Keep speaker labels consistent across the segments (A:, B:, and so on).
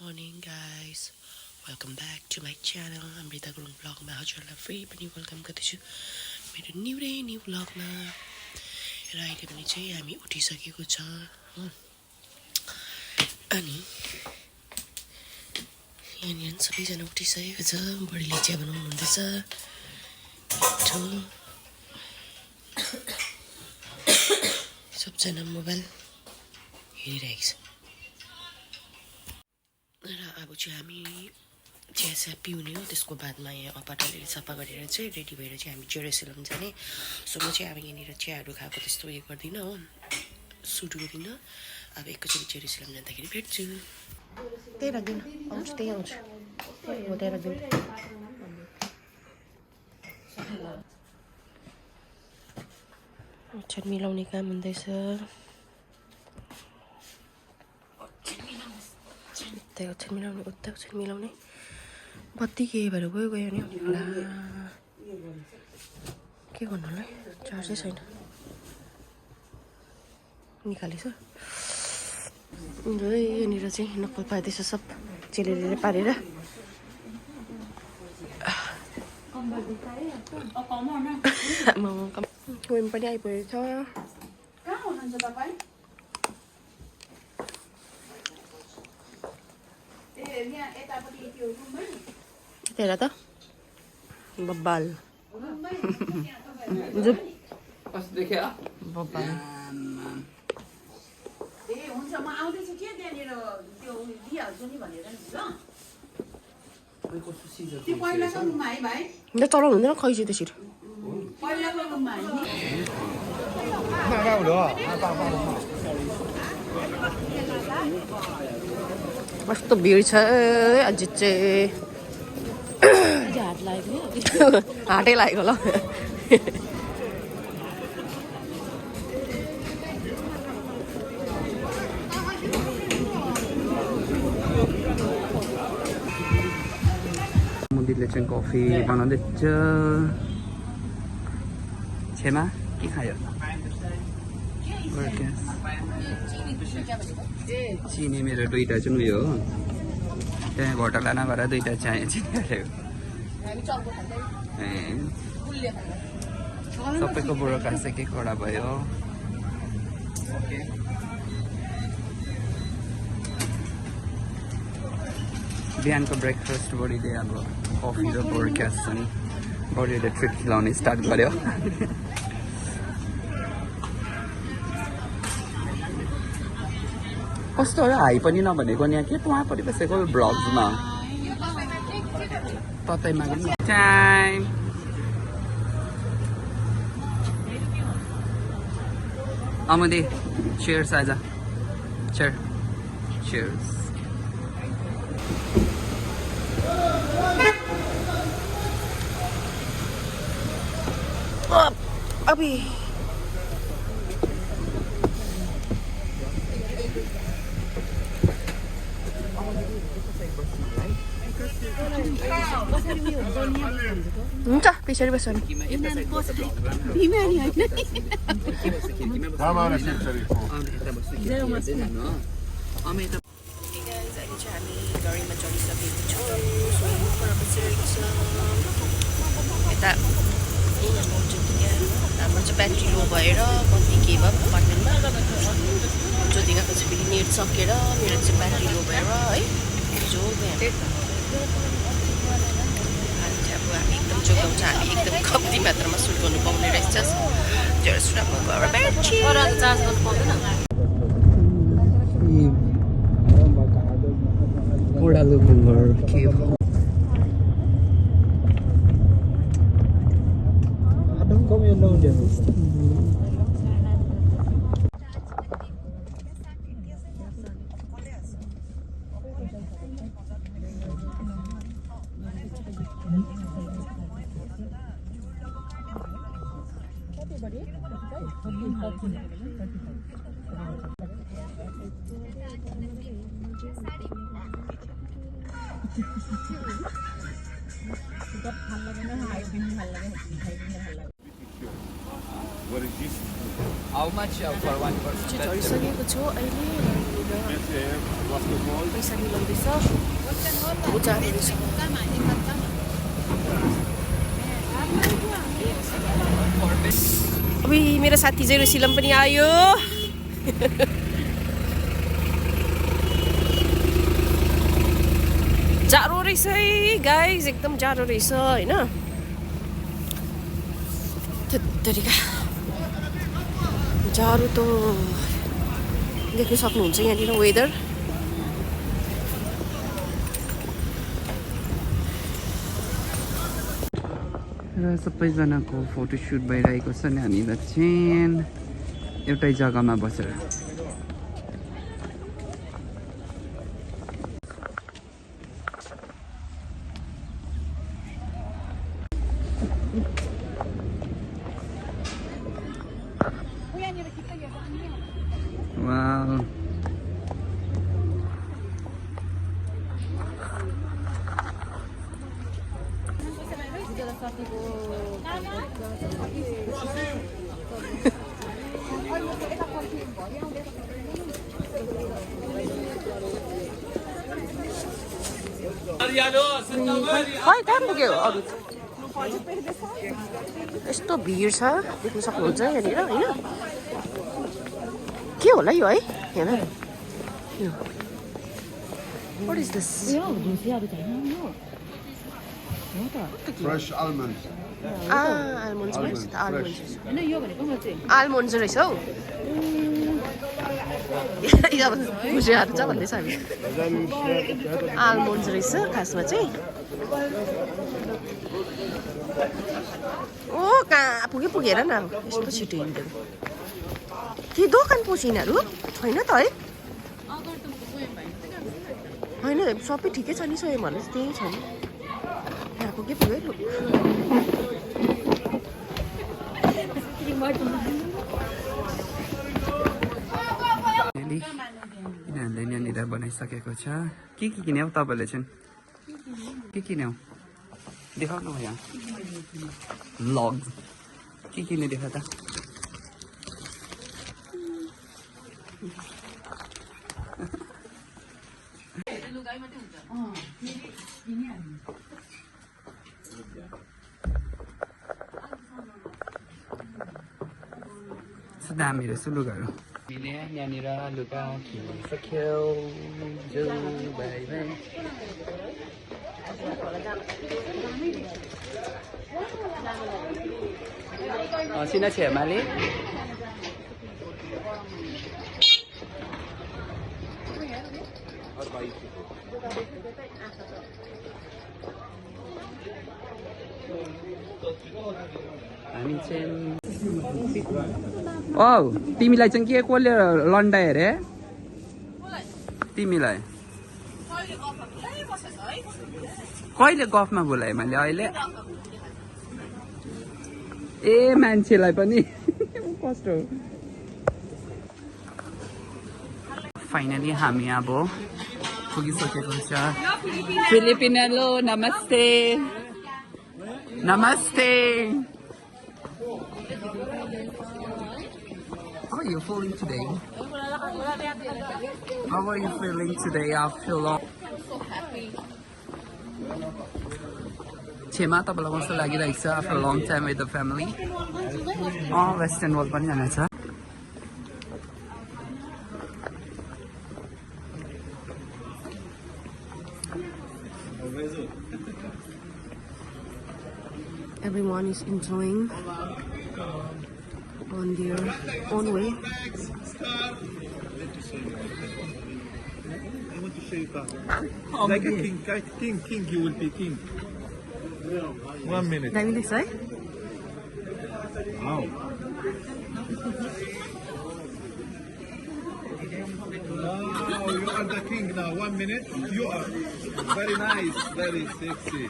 A: morning guys, welcome back to my channel. Amrita Gurung vlog ma हजुरलाई फेरि पनि welcome गर्दैछु मेरो न्यू vlogमा। र अहिले पनि चाहिँ हामी उठिसकेको छ अनि यहाँनिर सबैजना उठिसकेको छ। बडीले चिया बनाउनु हुँदैछ, सबजना मोबाइल हेरिरहेको छ। र अब चाहिँ हामी चिया पिउने हो, त्यसको बादमा यहाँ अपाटलहरू सफा गरेर चाहिँ रेडी भएर चाहिँ हामी जेरुसलेम जाने। सो म चाहिँ अब यहाँनिर चियाहरू खाएको त्यस्तो उयो गर्दिनँ हो, सुट गर्दिनँ। अब एकैचोटि जेरुसलेम जाँदाखेरि भेट्छु। त्यही राख्दिनँ, आउँछु त्यही आउँछु, हो त्यही राख्दिनँ। ओछ्यान मिलाउने काम हुँदैछ। त्यहाँ ओछ्यान मिलाउने, उता ओछ्यान मिलाउने। बत्ती के भएर गयो नि ला, के गर्नु होला, चार्जै छैन। निकालेछ यहाँनिर चाहिँ नक्कल पार्दैछ सब चेलेले पारेर। कोही पनि आइपुगेको छ।
B: कहाँ हुनुहुन्छ तपाईँ? यहाँ यतापट्टि त्यो रुममै
A: हेर त बब्बाल जुप बब्बाल।
B: ए हुन्छ, म आउँदैछु के त्यहाँनिर त्यो दिइहाल्छु नि भनेर नि ल। त्यो पहिलाको रुममा है भाइ?
A: ल चलाउनु हुँदैन खैसी त्यसरी।
B: पहिलाको रुममा है नि?
A: कस्तो भिड छ आज चाहिँ। हाटै लागेको ल।
C: मुदीले चाहिँ कफी बनाउँदैछ। छेमा के खायो? चिनी मेरो दुईवटा चाहिँ उयो हो, त्यहाँ घोटाला नगर दुईवटा चाहिँ चिनी हालेको। सबैको बुढो खास एक एकवटा भयो। बिहानको ब्रेकफास्ट बडीले अब कफी र ब्रोडकास्ट छ नि, बडीले ट्रिट खिलाउने स्टार्ट गर्यो। कस्तो हो हाई पनि नभनेको नि, यहाँ के वहाँ परिबसेको ब्लग्समा ततैमा टाइम। अमुदी cheers आजा, cheers।
A: अभी हुन्छ पछाडि बस्छ नि। हामी गाडीमा चढिसकेको छौँ। यता हाम्रो चाहिँ ब्याट्री लो भएर कति के भयो अपार्टमेन्टमा। ज्योतिकाको चाहिँ फेरि नेट सकेर मेरो चाहिँ ब्याट्री लो भएर है जो अब हामी एकदम जोगाउँछ, हामी एकदम कम्ती मात्रामा सुट गर्नु पाउने रहेछ। जेरुसलेममा गएर ब्याट्री चार्ज गर्नु पाउँदैन।
C: How much for one person?
A: झरिसकेको छु अहिले। पैसा मिलाउँदैछ जाने रहेछ अबि मेरो साथी जेरुसलम पनि आयो जाडो रहेछ है गाइस एकदम जाडो रहेछ हैन त्यतिका जाडो त देख्न सक्नुहुन्छ यहाँनिर वेदर
C: र सबैजनाको फोटोसुट भइरहेको छ नि हामीलाई चाहिँ एउटै जग्गामा बसेर वाउ
A: खै कहाँ पुग्यो अरू यस्तो भिड छ देख्न सक्नुहुन्छ यहाँनिर होइन के होला यो है हेर What is this?
D: Fresh almonds.
A: Almonds
D: Almonds, fresh.
A: Almonds रहेछ हौ बुझेर छ भन्दैछ हामी आलमोन्ड्स रहेछ खासमा चाहिँ ओ कहाँ पुगे हेर न यस्तो छिटो हिँड्दैन के दोकान पोसिनहरू छैन त है होइन सबै ठिकै छ नि सोयो भने त्यही छ नि यहाँ पुगे
C: यिनीहरूले यहाँनिर बनाइसकेको छ के किन्यौ तपाईँले चाहिँ के किन्यौ देखाउनु यहाँ भ्लग के किन्यो देखा त दामी रहेछ लुगाहरू हामीले यहाँनिर लुगा किनिसक्यौ सिना छेमाले हामी चाहिँ औ तिमीलाई चाहिँ के कसले लन्डायो अरे तिमीलाई कहिले गफमा बोलाएँ मैले अहिले ए मान्छेलाई पनि कस्तो फाइनली हामी अब पुगिसकेको छ फिलिपिनो नमस्ते नमस्ते How are you feeling today? How are you feeling today after long?
E: So happy.
C: छेमा तपाईँलाई कस्तो लागिरहेको छ after a long time with the family? Western वल पनि जाने छ
A: Everyone is enjoying on their own way.
D: I want to show you that. Like a king, you will be king. 1 minute.
A: Daमी देख्छ है
D: Wow. Wow, you are the king now. 1 minute. You are very nice, very sexy.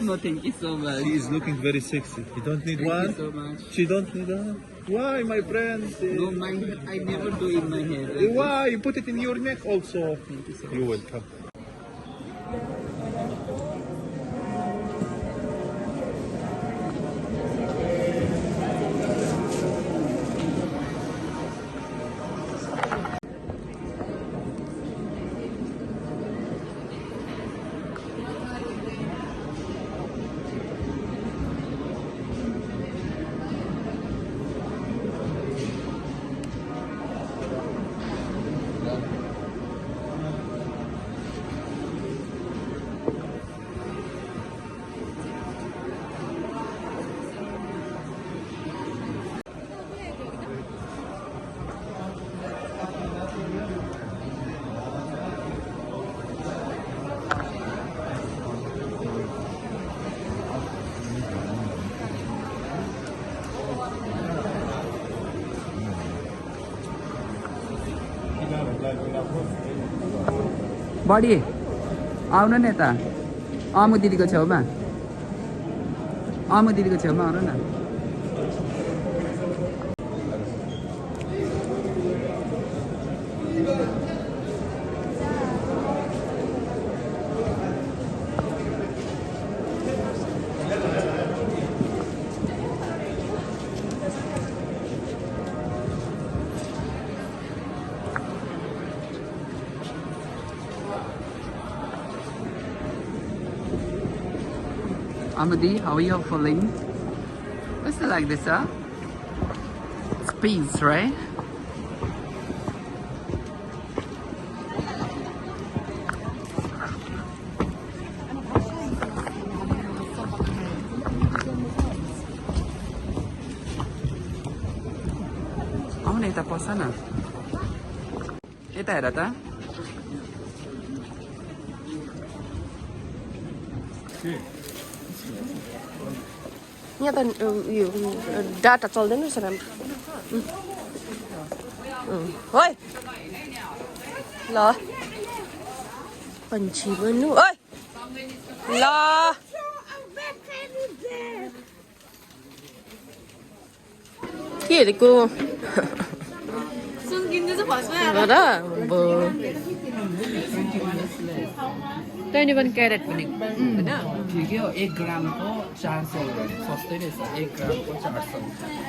C: No, thank you so much.
D: She is looking very sexy. You don't need
C: Thank
D: one?
C: you so much.
D: She don't need one? Why, my friend?
C: No, I never do in my head.
D: Why? You put it in your neck also.
C: Thank you so much.
D: You're welcome.
C: Buddy आउन न यता अमु दिदीको छेउमा आउनु न Amadi, how are you feeling? What's it like this, huh? It's peace, right? Ako na itapos na. Ita era ta?
A: यहाँ त उयो डाटा चल्दैन रहेछ राम्रो ओइ ल पन्छी बन्नु ओइ ल के हेरेको
E: $21 क्यारेट भनेको होइन
C: ठिकै हो 1 ग्रामको 400 रुपियाँ सस्तै रहेछ 1 ग्रामको 400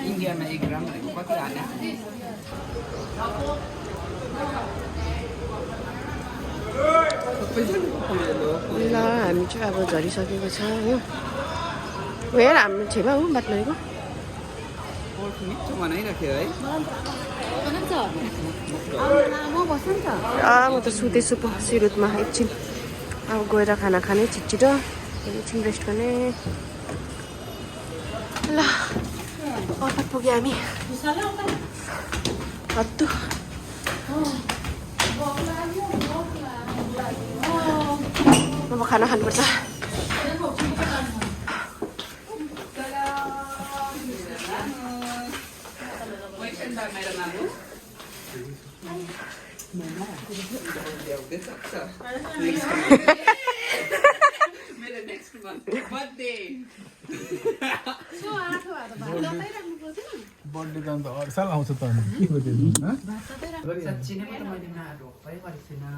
C: इन्डियामा 1 ग्राम भनेको कति हाल्ने
A: ल हामी चाहिँ अब झरिसकेको छ हो हेर हाम्रो छेउमा हो बात मारेको
C: बनाइराख्यो है
A: म त सुतेछु पो सिरुतमा एकछिन अब गएर खाना खाने छिटो एकछिन रेस्ट गर्ने ल अफर पुग्यो हामी हत्तु अब खाना खानुपर्छ
C: मेरो नेक्स्ट मन्थ बर्थडे
D: बर्थडे त हर साल आउँछ त के बताइदिनु
C: साँच्ची नै त मैले रोग पनि गरेको छुइनँ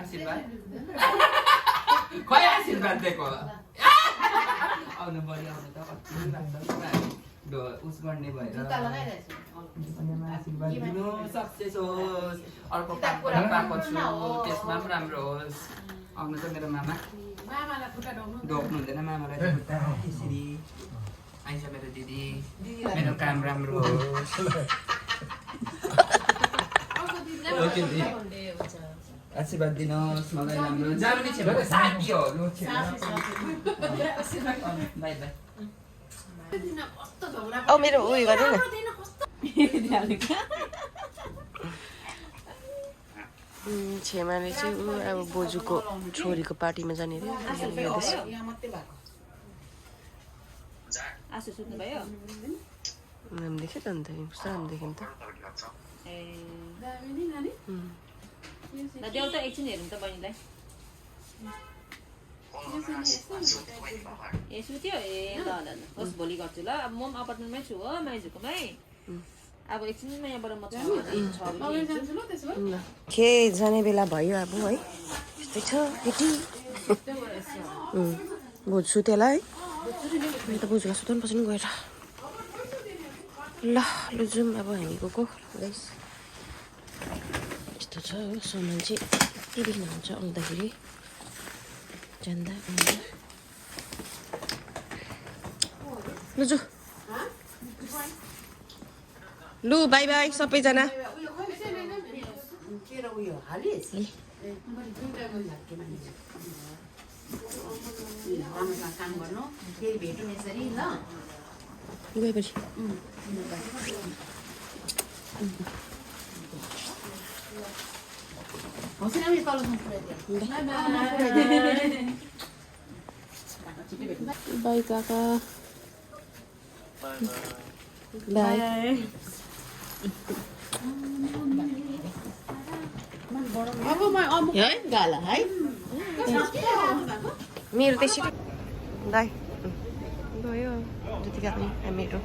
C: आशीर्वाद खै आशीर्वाद दिएको आउनु पर्यो आउनु त कति उस गर्ने भएर आशीर्वाद दिनु सक्सेस होस् अर्को काम पनि पाएको छु त्यसमा पनि राम्रो होस् आउनु त मेरो मामा ढोक्नु हुँदैन मामालाई यसरी आइज मेरो दिदी मेरो काम राम्रो होस् आशीर्वाद दिनुहोस् मलाई राम्रो जानु नि छेउको साथी हो लो बाई बाई
A: औ मेरो उयो गर्नु न छेमाले चाहिँ ऊ अब बोजूको छोरीको पार्टीमा जाने अरे नाम देख्यो त अन्त कस्तो नाम देख्यो नि त
E: देउता एकछिन हेरौँ त बहिनीलाई ए सुत्यो ए ल ल होस् भोलि गर्छु ल अब म पनि अपार्टमेन्टमै छु हो माइजूकोमै अब एकछिनमा यहाँबाट म
A: के जाने बेला भयो अब है यस्तै छ केटी बोजू सुतेला है मैले त बोजूलाई सुताउनु पर्छ नि गएर ल लु जाउँ अब हामी गएको गाइस यस्तो छ हो सामान चाहिँ यति हुन्छ आउँदाखेरि जाँदा आउँदा लु जाऊ लु बाई बाई सबैजना गएपछि बाई काका बाई है गाला है मेरो त्यसरी दाइ गयो जति गए हामीहरू